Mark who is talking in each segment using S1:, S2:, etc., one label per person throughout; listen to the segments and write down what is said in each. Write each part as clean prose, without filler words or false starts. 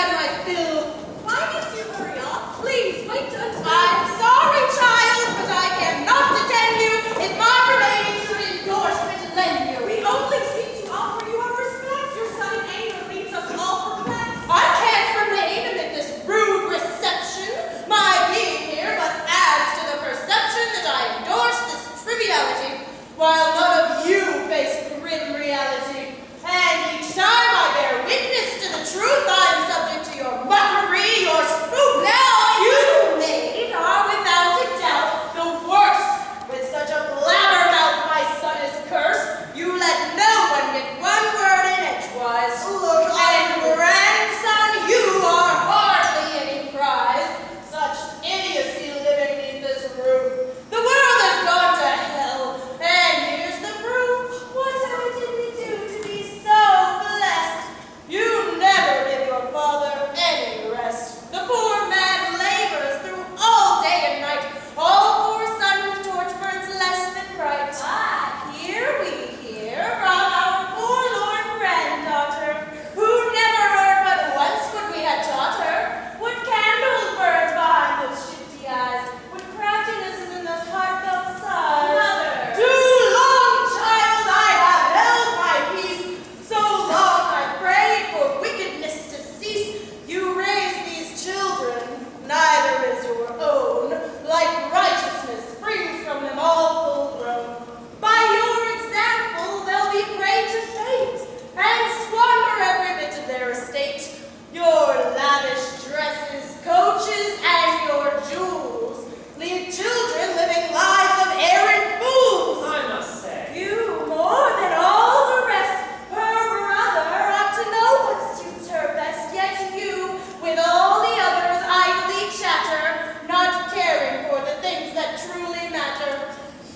S1: had my fill.
S2: Why did you hurry up? Please, wait until...
S1: I'm sorry, child, but I cannot detain you if my remaining should endorsement lend you.
S2: We only seek to offer you our respects. Your sudden anger leaves us all perplexed.
S1: I can't remain amid this rude reception. My being here but adds to the perception that I endorse this triviality, while none of you face grim reality. And each time I bear witness to the truth, I'm subject to your mockery, your spook. Now you, maid, are without a doubt the worst. With such a blabbermouth my son is cursed, you let no one get one word in edgewise.
S3: Look,
S1: and grandson, you are hardly any prize. Such idiocy living beneath this roof. The world has gone to hell, and here's the proof. Whatever did we do to be so blessed? You never give your father any rest. The poor man labors through all day and night. All poor son whose torch burns less than bright. Ah, here we hear from our forlorn granddaughter, who never heard but once what we had taught her. What candles burned behind those shifty eyes? What craftiness is in those heartfelt sighs?
S2: Mother.
S1: Too long, child, I have held my peace. So long I prayed for wickedness to cease. You raise these children, neither is your own. Like righteousness springs from them all full grown. By your example, they'll be prey to fate, and squander every bit of their estate. Your lavish dresses, coaches, and your jewels leave children living lives of errant fools.
S4: I must say.
S1: You, more than all the rest, her brother, ought to know what suits her best. Yet you, with all the others, idly chatter, not caring for the things that truly matter.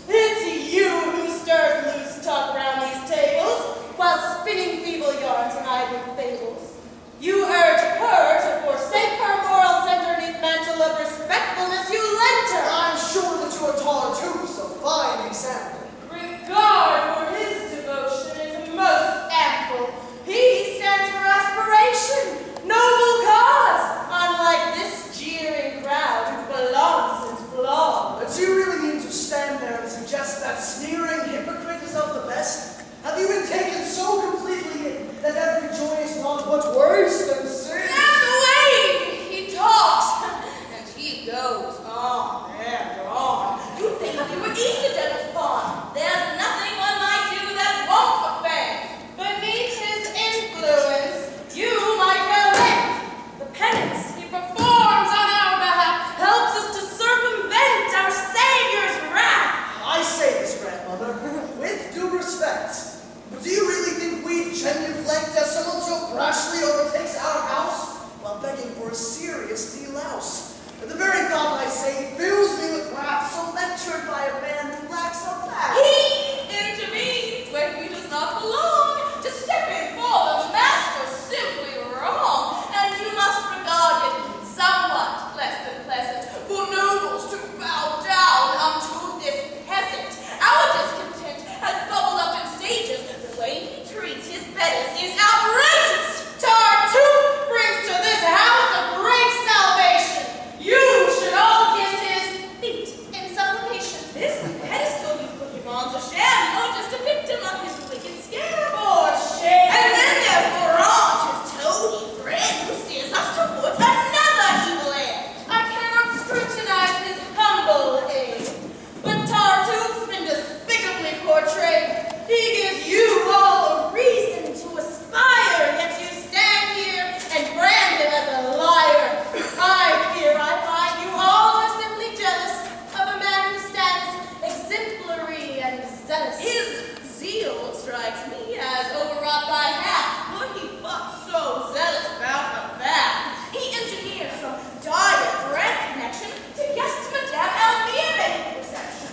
S1: It's you who stirs loose talk round these tables, while spinning feeble yarns and idle fables. You urge her to forsake her moral center neath mantle of respectfulness you lent her.
S3: I'm sure that your Tartuffe's a fine example.
S1: Regard for his devotion is most ample. He stands for aspiration, noble cause, unlike this jeering crowd who belongs since blonde.
S3: But do you really mean to stand there and suggest that sneering hypocrite is of the best? Have you been taken so completely in that every joy is not but worse than sin?
S1: And the way he talks, and he goes on and on. You think you would eat the devil's pawn. There's nothing one might do that won't offend. Beneath his influence, you might well end. The penance he performs on our behalf helps us to circumvent our Savior's wrath.
S3: I say this, grandmother, with due respect. But do you really think we genuflect as someone so rashly overtakes our house while begging for a serious delouse? The very thought, I say, fills me with wrath, so lectured by a man who lacks a fact.
S1: He intervenes when he does not belong. To step in for the master simply wrong, and you must regard it somewhat less than pleasant for nobles to bow down unto this peasant. Our discontent has bubbled up in stages. The way he treats his betters is outrageous. Tartuffe brings to this house a great salvation. You should all kiss his feet in supplication. This pedestal you put him on's a sham. You're just a victim of his wicked scam. Poor shame. And then there's Rhodes, his toady friend, who steers us towards another evil end. I cannot scrutinize his humble aim, but Tartuffe's been despicably portrayed. He gives you all a reason to aspire, yet you stand here and brand him as a liar. I fear I find you all are simply jealous of a man who stands exemplary and zealous. His zeal strikes me as overwrought by half. Would he but so zealous about a bath? He engineers some dire bread connection to guest Madame Althea make reception.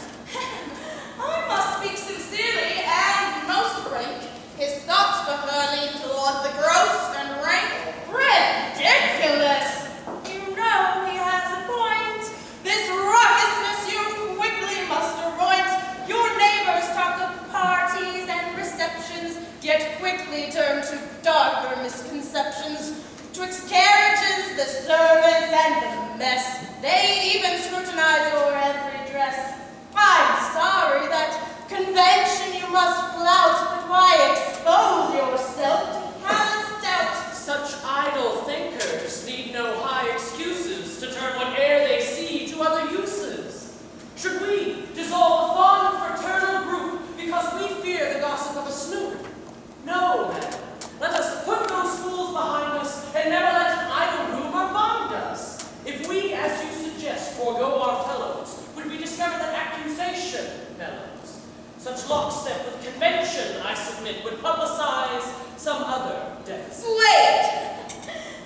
S1: I must speak sincerely and most frank. His thoughts for her lean toward the gross and rank. Ridiculous! You know he has a point. This raucousness you quickly must avoid. Your neighbors talk of parties and receptions, yet quickly turn to darker misconceptions. 'Twixt carriages, the servants, and the mess, they even scrutinize your every dress. I'm sorry that convention you must flout, but why expose yourself to callous doubt?
S4: Such idle thinkers need no high excuses to turn whate'er they see to other uses. Should we dissolve a fond fraternal group because we fear the gossip of a snoop? No, madam. Let us put those fools behind us and never let an idle rumor bond us. If we, as you suggest, forego our fellows, would we discover that accusation mellows? Such lockstep with convention, I submit, would publicize some other deficit.
S1: Wait!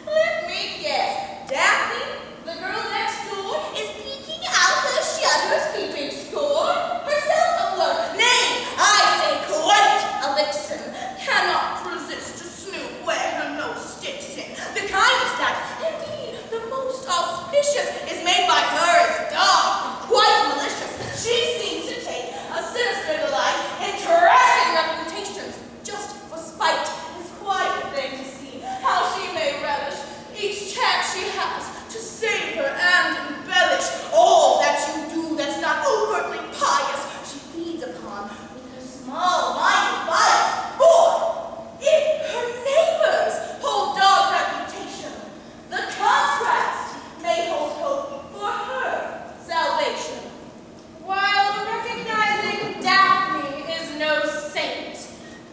S1: Let me guess. Daphne, the girl next door, is peeking out her shutters, keeping score. Herself a flirt. Nay, I say quite a vixen. Cannot resist to snoop where her nose sticks in. The kindest act, indeed, the most auspicious, is made by her as dark, quite malicious. She seems to take a sinister delight in trashing reputations just for spite. It's quite a thing to see how she may relish each chance she has to save her and embellish all that you do that's not overtly pious. She feeds upon with her small-minded bias. For if her neighbors hold dog reputation, the contrast may hold hope for her salvation. While recognizing Daphne is no saint,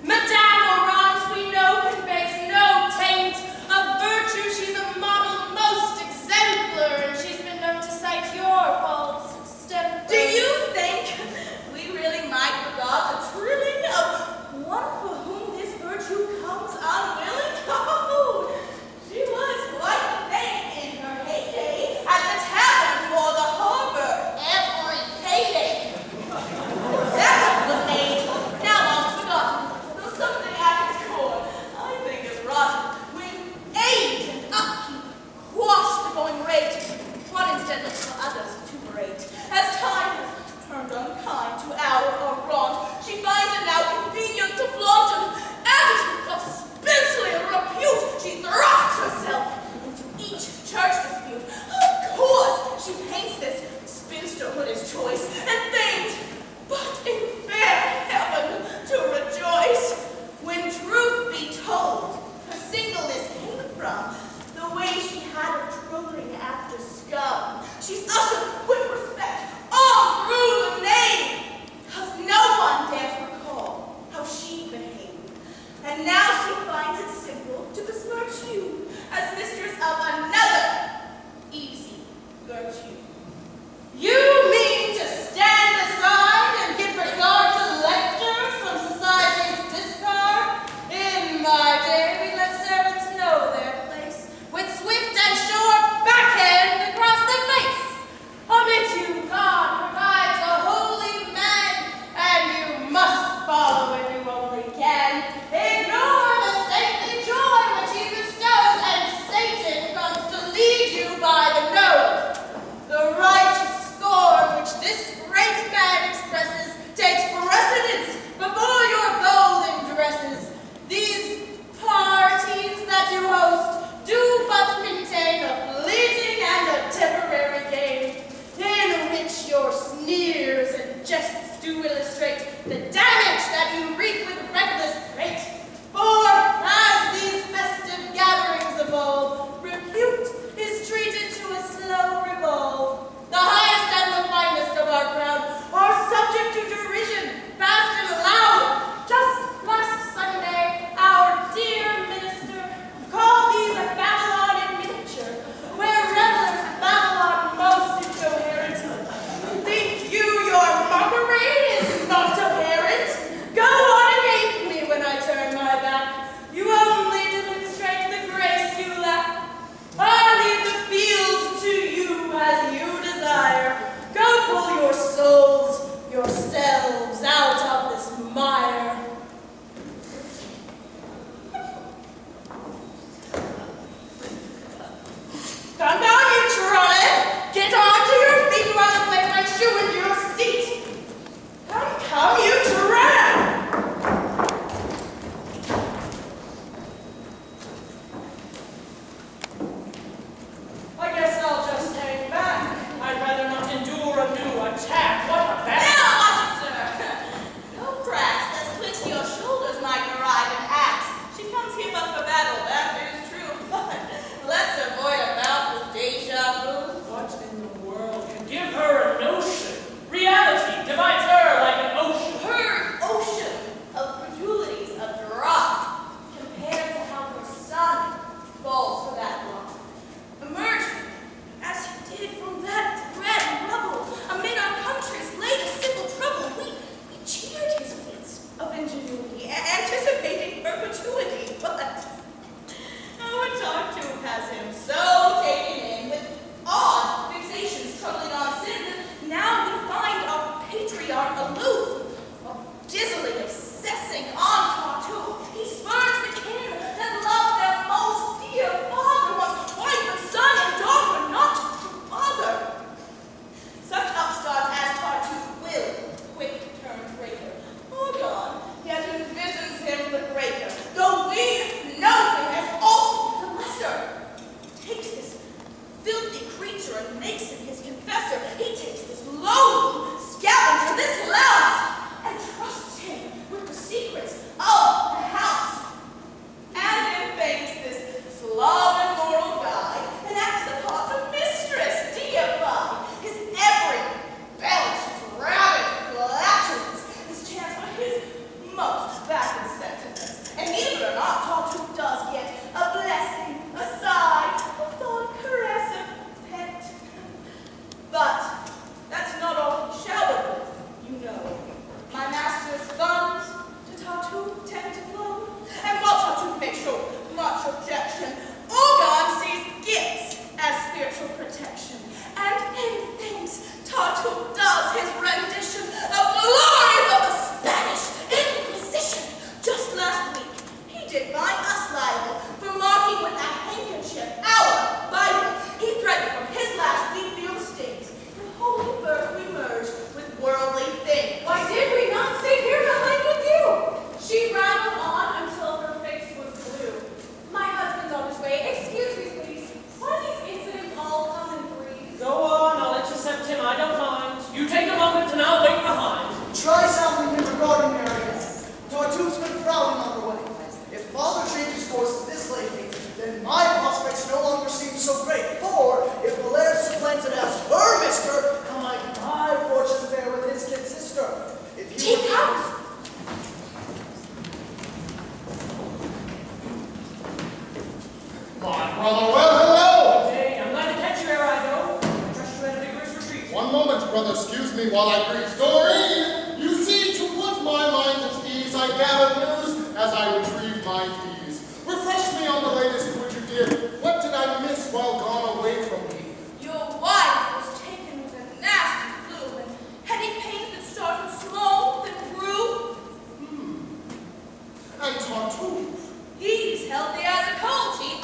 S1: Madame Orange we know conveys no taint of virtue. She's a model most exemplar, and she's been known to cite your faults extempore. Do you think we really might regard the trilling of one for whom this virtue comes unwilling? Oh, she was quite the thing in her heyday at the tavern or the harbor every payday. That was made, now long forgotten, though something at its core I think is rotten. When age and upkeep quash the going rate, one instead looks for others to berate. As time has turned unkind to our wrong, she finds it now convenient to flaunt an attitude of spinsterly repute. She thrusts herself into each church dispute. Of course, she paints this spinsterhood as choice and feigns, but in fair heaven to rejoice. When truth be told, her singleness came from the way she had of troubling after scum. She's ushered with respect all through the name, 'cause no one dares recall how she behaved. And now she finds it simple to besmirch you as mistress of another easy virtue. You mean to stand aside and give regard to lectures from society's discard? In my day, we let servants know their place with swift and sure backhand across the face. Amid you, God provides a holy man, and you must follow when you only can. Ignore the saintly choice did find us liable for marking with a handkerchief our Bible. He threatened from his last we feel mistakes. And holy first we merged with worldly things.
S2: Why did we not stay here behind with you? She rattled on until her face was blue. My husband's on his way. Excuse me, please. Why do these incidents all come in threes?
S4: Go on, I'll intercept him, I don't mind. You take a moment and I'll wait behind.
S3: Try sounding him regarding Marianne. Tartuffe's been frowning on the way. If father changes course this lady, then my prospects no longer seem so great. For if Ballet supplanted as her mister, how might my fortune fare with his kid sister? If you
S1: Take out!
S5: My brother, well, hello!
S4: Hey, I'm glad to catch you ere I go. I trust you had a vigorous retreat.
S5: One moment, brother, excuse me while I greet Doreen. You see, to put my mind at ease, I gather news as I retrieve my keys. Refresh me on the latest which you did. What did I miss while gone away from me?
S1: Your wife was taken with a nasty flu and headache pains that started small, then grew.
S5: And Tartuffe?
S1: He's healthy as a colt. He